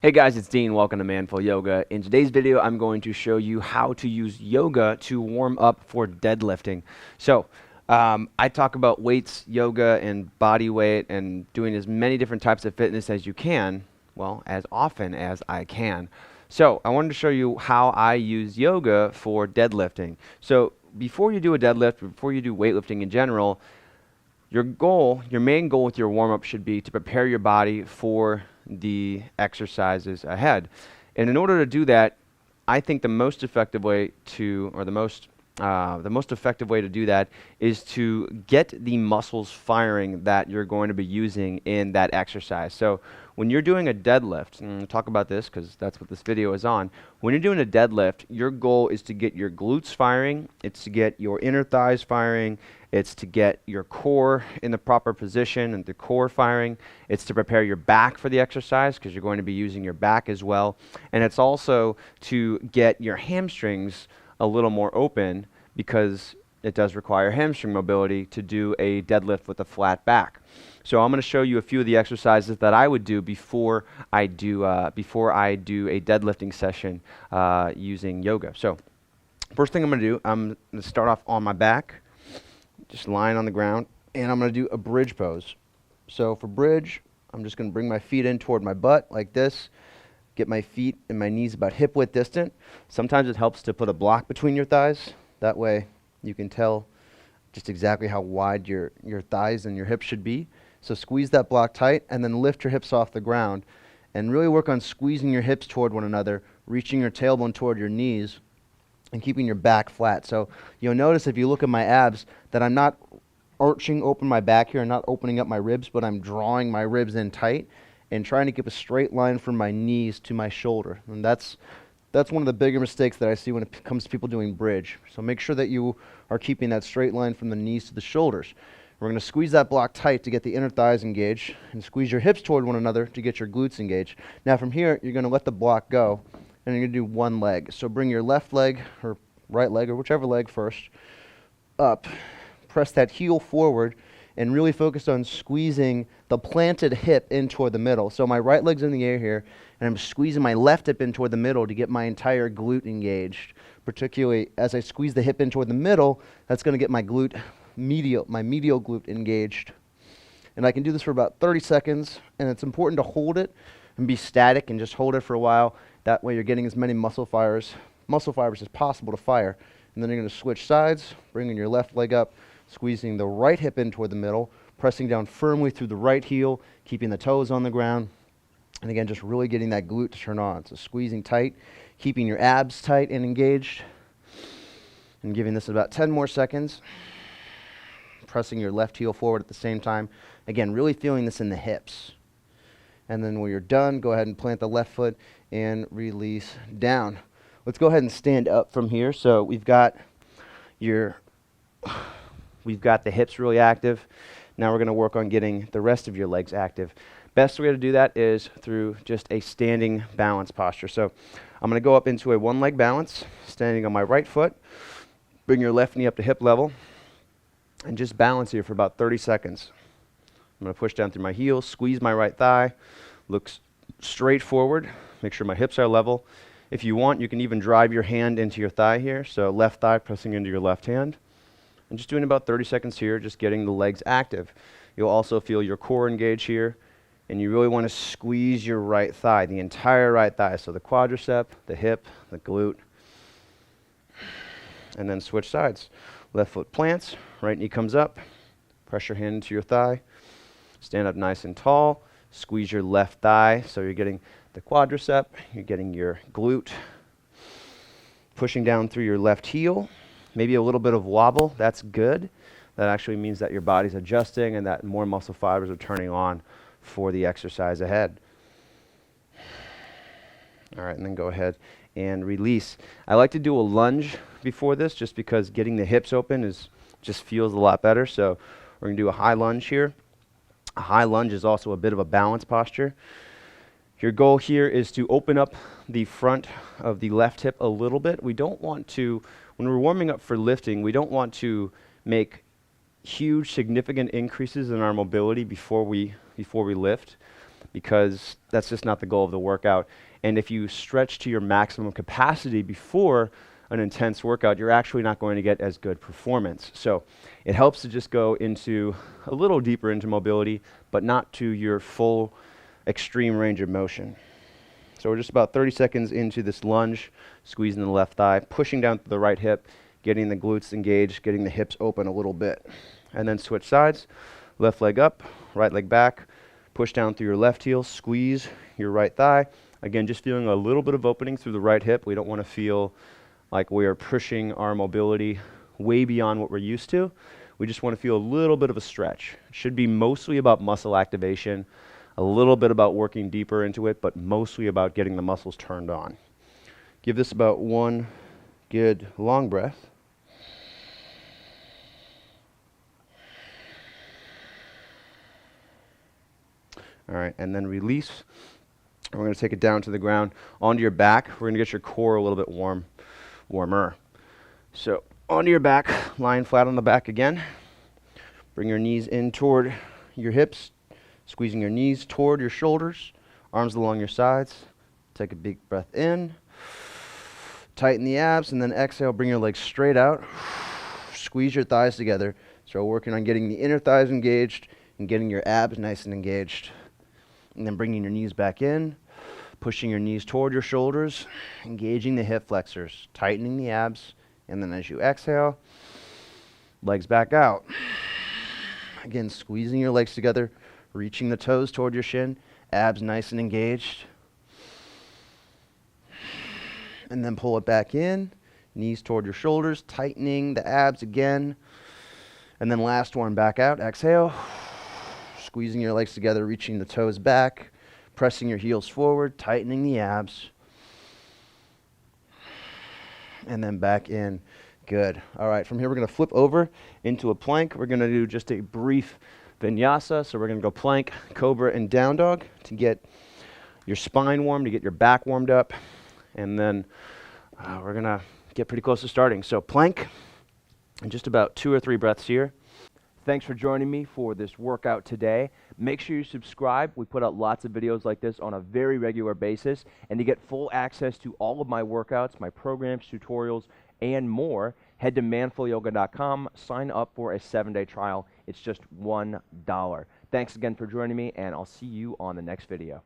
Hey guys, it's Dean. Welcome to Manful Yoga. In today's video, I'm going to show you how to use yoga to warm up for deadlifting. I talk about weights, yoga, and body weight, and doing as many different types of fitness as you can, well, as often as I can. So, I wanted to show you how I use yoga for deadlifting. So, before you do a deadlift, before you do weightlifting in general, your main goal with your warm-up should be to prepare your body for the exercises ahead. And in order to do that, I think the most effective way to, or the most effective way to do that is to get the muscles firing that you're going to be using in that exercise. So when you're doing a deadlift, and we'll talk about this because that's what this video is on. When you're doing a deadlift, your goal is to get your glutes firing, it's to get your inner thighs firing, it's to get your core in the proper position and the core firing. It's to prepare your back for the exercise because you're going to be using your back as well. And it's also to get your hamstrings a little more open because it does require hamstring mobility to do a deadlift with a flat back. So I'm going to show you a few of the exercises that I would do before I do a deadlifting session using yoga. So first thing I'm going to do, I'm going to start off on my back, just lying on the ground, and I'm going to do a bridge pose. So for bridge, I'm just going to bring my feet in toward my butt like this, get my feet and my knees about hip width distant. Sometimes it helps to put a block between your thighs. That way you can tell just exactly how wide your thighs and your hips should be. So squeeze that block tight and then lift your hips off the ground and really work on squeezing your hips toward one another, reaching your tailbone toward your knees and keeping your back flat. So you'll notice if you look at my abs that I'm not arching open my back here, I'm not opening up my ribs, but I'm drawing my ribs in tight and trying to keep a straight line from my knees to my shoulder. And that's one of the bigger mistakes that I see when it comes to people doing bridge. So make sure that you are keeping that straight line from the knees to the shoulders. We're going to squeeze that block tight to get the inner thighs engaged and squeeze your hips toward one another to get your glutes engaged. Now from here, you're going to let the block go and you're going to do one leg. So bring your left leg or right leg or whichever leg first up. Press that heel forward and really focus on squeezing the planted hip in toward the middle. So my right leg's in the air here and I'm squeezing my left hip in toward the middle to get my entire glute engaged. Particularly as I squeeze the hip in toward the middle, that's going to get my medial glute engaged. And I can do this for about 30 seconds, and it's important to hold it and be static and just hold it for a while. That way you're getting as many muscle fibers as possible to fire. And then you're going to switch sides, bringing your left leg up, squeezing the right hip in toward the middle, pressing down firmly through the right heel, keeping the toes on the ground. And again, just really getting that glute to turn on. So squeezing tight, keeping your abs tight and engaged. And giving this about 10 more seconds. Pressing your left heel forward at the same time. Again, really feeling this in the hips. And then when you're done, go ahead and plant the left foot and release down. Let's go ahead and stand up from here. So we've got the hips really active. Now we're going to work on getting the rest of your legs active. Best way to do that is through just a standing balance posture. So I'm going to go up into a one leg balance, standing on my right foot. Bring your left knee up to hip level and just balance here for about 30 seconds. I'm going to push down through my heels, squeeze my right thigh, look straight forward, make sure my hips are level. If you want, you can even drive your hand into your thigh here. So left thigh pressing into your left hand. And just doing about 30 seconds here, just getting the legs active. You'll also feel your core engage here. And you really want to squeeze your right thigh, the entire right thigh. So the quadricep, the hip, the glute. And then switch sides. Left foot plants, right knee comes up. Press your hand into your thigh. Stand up nice and tall. Squeeze your left thigh so you're getting the quadricep, you're getting your glute. Pushing down through your left heel. Maybe a little bit of wobble, that's good. That actually means that your body's adjusting and that more muscle fibers are turning on for the exercise ahead. All right, and then go ahead and release. I like to do a lunge before this just because getting the hips open just feels a lot better. So we're going to do a high lunge here. A high lunge is also a bit of a balance posture. Your goal here is to open up the front of the left hip a little bit. We don't want to, when we're warming up for lifting, we don't want to make huge significant increases in our mobility before we lift. because that's just not the goal of the workout. And if you stretch to your maximum capacity before an intense workout, you're actually not going to get as good performance. So it helps to just go into a little deeper into mobility, but not to your full extreme range of motion. So we're just about 30 seconds into this lunge, squeezing the left thigh, pushing down to the right hip, getting the glutes engaged, getting the hips open a little bit. And then switch sides, left leg up, right leg back, push down through your left heel, squeeze your right thigh. Again, just feeling a little bit of opening through the right hip. We don't want to feel like we are pushing our mobility way beyond what we're used to. We just want to feel a little bit of a stretch. It should be mostly about muscle activation, a little bit about working deeper into it, but mostly about getting the muscles turned on. Give this about one good long breath. All right, and then release. We're going to take it down to the ground, onto your back. We're going to get your core a little bit warmer. So onto your back, lying flat on the back again. Bring your knees in toward your hips, squeezing your knees toward your shoulders, arms along your sides. Take a big breath in. Tighten the abs, and then exhale, bring your legs straight out. Squeeze your thighs together. So working on getting the inner thighs engaged and getting your abs nice and engaged. And then bringing your knees back in, pushing your knees toward your shoulders, engaging the hip flexors, tightening the abs, and then as you exhale, legs back out. Again, squeezing your legs together, reaching the toes toward your shin, abs nice and engaged. And then pull it back in, knees toward your shoulders, tightening the abs again. And then last one, back out, exhale. Squeezing your legs together, reaching the toes back, pressing your heels forward, tightening the abs. And then back in. Good. All right, from here we're going to flip over into a plank. We're going to do just a brief vinyasa. So we're going to go plank, cobra, and down dog to get your spine warm, to get your back warmed up. And then we're going to get pretty close to starting. So plank, and just about 2 or 3 breaths here. Thanks for joining me for this workout today. Make sure you subscribe. We put out lots of videos like this on a very regular basis. And to get full access to all of my workouts, my programs, tutorials, and more, head to manfulyoga.com, sign up for a 7-day trial. It's just $1. Thanks again for joining me, and I'll see you on the next video.